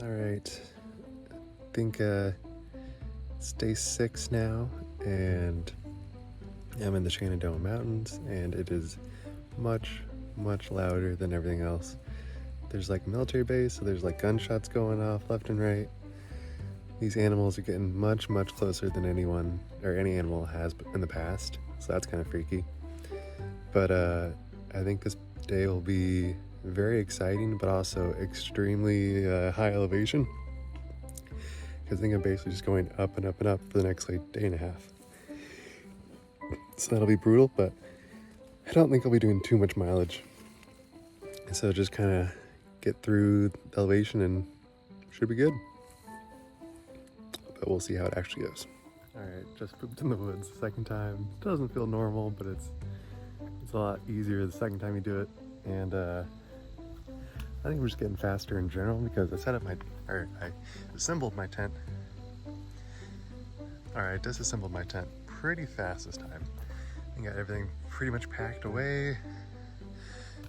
All right, I think it's day 6 now, and I'm in the Shenandoah Mountains, and it is much louder than everything else. There's like a military base, so there's like gunshots going off left and right. These animals are getting much closer than anyone or any animal has in the past, so that's kind of freaky. But I think this day will be very exciting, but also extremely high elevation, because I think I'm basically just going up and up and up for the next like day and a half. So that'll be brutal, but I don't think I'll be doing too much mileage. So just kind of get through the elevation and should be good. But we'll see how it actually goes. All right, just pooped in the woods the second time. Doesn't feel normal, but it's a lot easier the second time you do it. And I think we're just getting faster in general because I assembled my tent. All right, disassembled my tent pretty fast this time. I got everything pretty much packed away,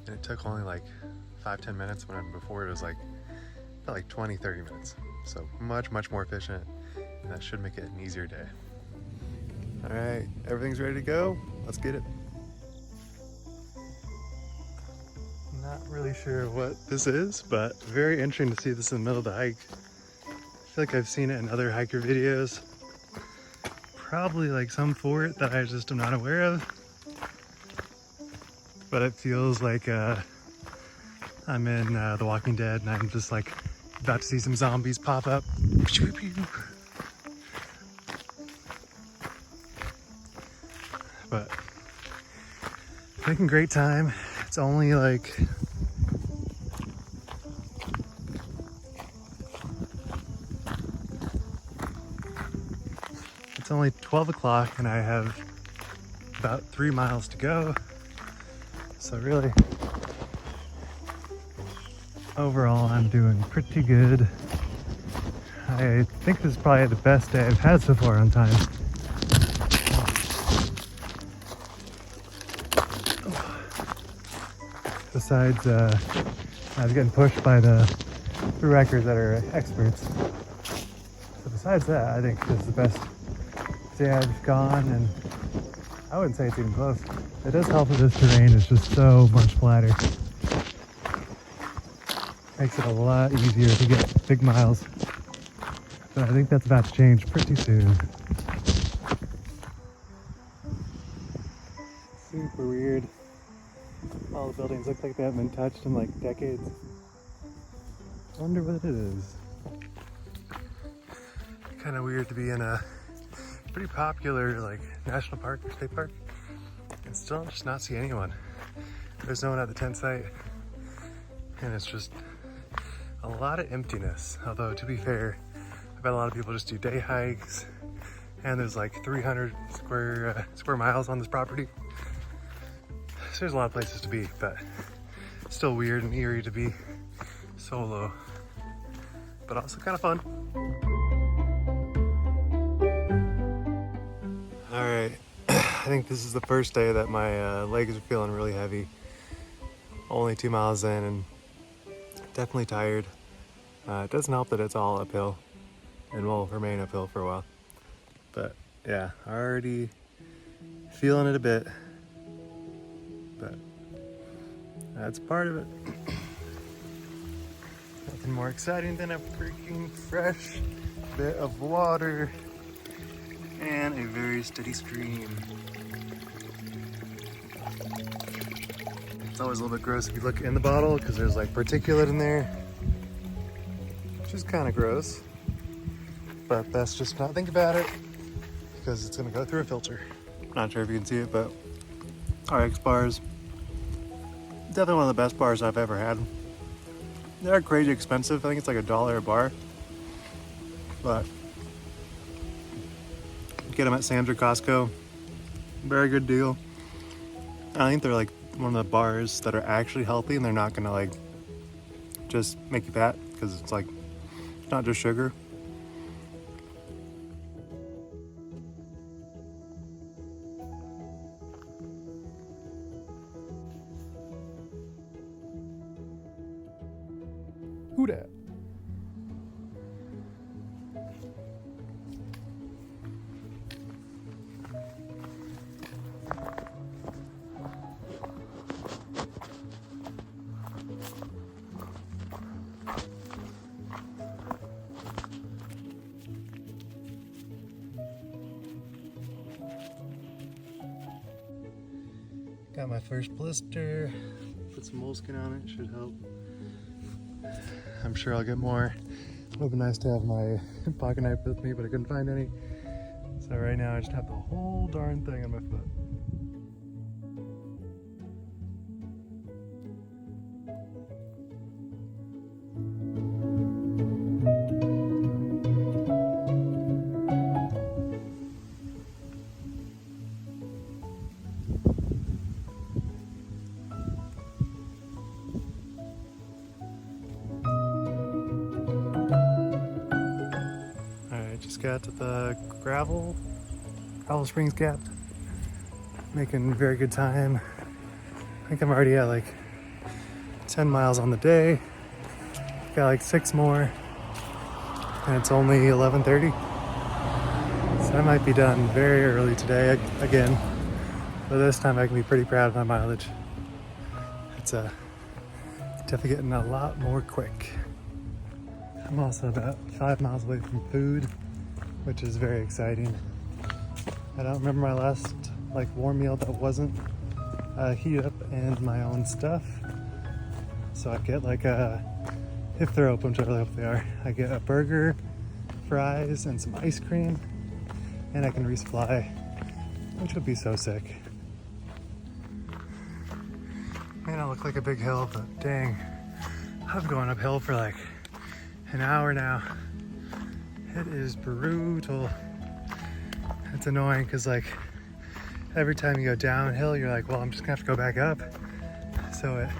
and it took only like 5-10 minutes when before it was like 20-30 minutes. So much more efficient, and that should make it an easier day. All right, everything's ready to go. Let's get it. Not really sure what this is, but very interesting to see this in the middle of the hike. I feel like I've seen it in other hiker videos. Probably like some fort that I just am not aware of. But it feels like I'm in The Walking Dead, and I'm just like about to see some zombies pop up. But making great time. It's only like it's only 12 o'clock, and I have about 3 miles to go. So really, overall, I'm doing pretty good. I think this is probably the best day I've had so far on time. Besides, I was getting pushed by the wreckers that are experts. So besides that, I think this is the best day I've gone, and I wouldn't say it's even close. It does help that this terrain is just so much flatter. Makes it a lot easier to get big miles. But I think that's about to change pretty soon. Super weird. All the buildings look like they haven't been touched in like decades. Wonder what it is. Kind of weird to be in a pretty popular like national park or state park and still just not see anyone. There's no one at the tent site, and it's just a lot of emptiness. Although to be fair, I bet a lot of people just do day hikes, and there's like 300 square miles on this property. So there's a lot of places to be, but still weird and eerie to be solo, but also kind of fun. All right, I think this is the first day that my legs are feeling really heavy. Only 2 miles in and definitely tired. It doesn't help that it's all uphill and will remain uphill for a while. But yeah, already feeling it a bit, but that's part of it. Nothing more exciting than a freaking fresh bit of water and a very steady stream. It's always a little bit gross if you look in the bottle because there's like particulate in there, which is kind of gross, but best just not think about it because it's gonna go through a filter. Not sure if you can see it, but RX bars, definitely one of the best bars I've ever had. They're crazy expensive. I think it's like $1 a bar, but get them at Sam's or Costco. Very good deal. I think they're like one of the bars that are actually healthy, and they're not gonna like just make you fat because it's like it's not just sugar. Who dat? Got my first blister. Put some moleskin on it, should help. I'm sure I'll get more. It would be nice to have my pocket knife with me, but I couldn't find any. So right now I just have the whole darn thing on my foot. Just got to the gravel Springs Gap, making very good time. I think I'm already at like 10 miles on the day. Got like 6 more, and it's only 11:30. So I might be done very early today again, but this time I can be pretty proud of my mileage. It's definitely getting a lot more quick. I'm also about 5 miles away from food, which is very exciting. I don't remember my last like warm meal that wasn't heat up and my own stuff. So I get like if they're open, which I really hope they are, I get a burger, fries, and some ice cream, and I can resupply, which would be so sick. May not look like a big hill, but dang, I've gone uphill for like an hour now. It is brutal. It's annoying because like every time you go downhill, you're like, well, I'm just gonna have to go back up. So it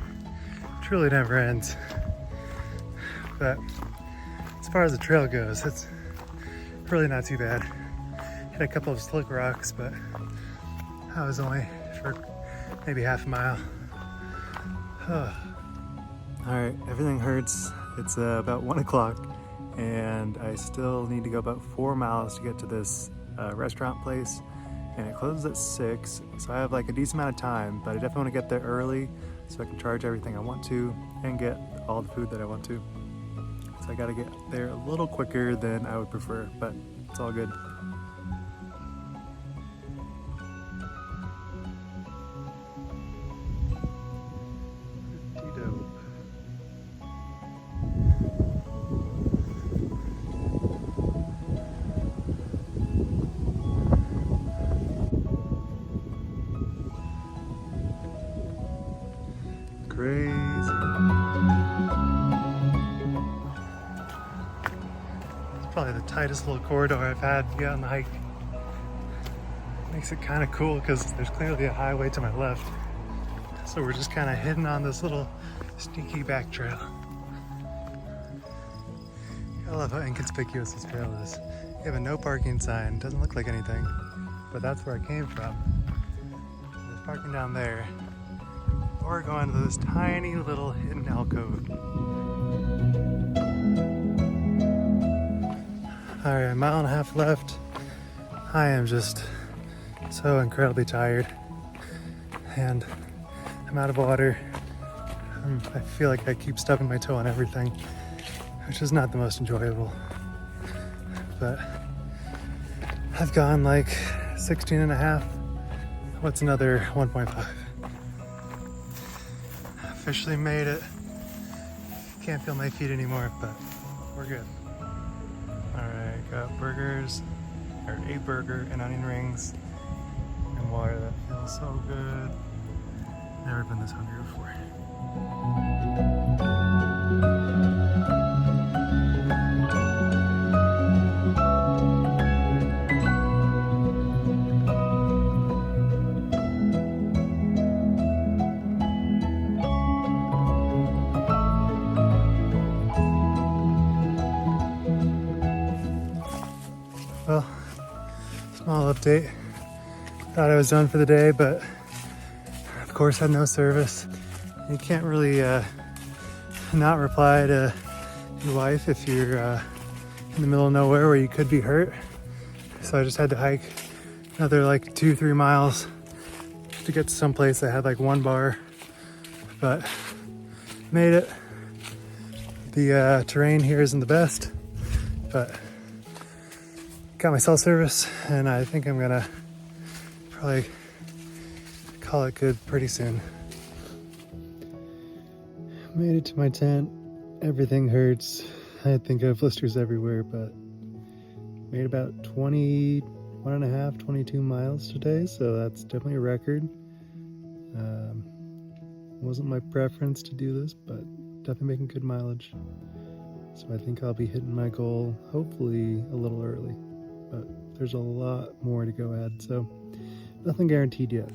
truly never ends. But as far as the trail goes, it's really not too bad. Hit a couple of slick rocks, but I was only for maybe half a mile. All right, everything hurts. It's about 1 o'clock, and I still need to go about 4 miles to get to this restaurant place, and it closes at 6, so I have like a decent amount of time, but I definitely want to get there early so I can charge everything I want to and get all the food that I want to. So I gotta get there a little quicker than I would prefer, but it's all good. Crazy. It's probably the tightest little corridor I've had to get on the hike. Makes it kind of cool because there's clearly a highway to my left. So we're just kind of hidden on this little sneaky back trail. I love how inconspicuous this trail is. You have a no parking sign, doesn't look like anything, but that's where I came from. There's parking down there. We're going to this tiny little hidden alcove. All right, a mile and a half left. I am just so incredibly tired, and I'm out of water. I feel like I keep stubbing my toe on everything, which is not the most enjoyable. But I've gone like 16 and a half. What's another 1.5? Officially made it. Can't feel my feet anymore, but we're good. All right, got burgers, or a burger and onion rings and water. That feels so good. Never been this hungry before. Well, small update. Thought I was done for the day, but of course had no service. You can't really not reply to your wife if you're in the middle of nowhere where you could be hurt. So I just had to hike another like 2-3 miles to get to some place that had like 1 bar, but made it. The terrain here isn't the best, but got my cell service, and I think I'm gonna probably call it good pretty soon. Made it to my tent. Everything hurts. I think I have blisters everywhere, but made about 21 and a half, 22 miles today, so that's definitely a record. Wasn't my preference to do this, but definitely making good mileage. So I think I'll be hitting my goal, hopefully a little early, but there's a lot more to go ahead, so nothing guaranteed yet.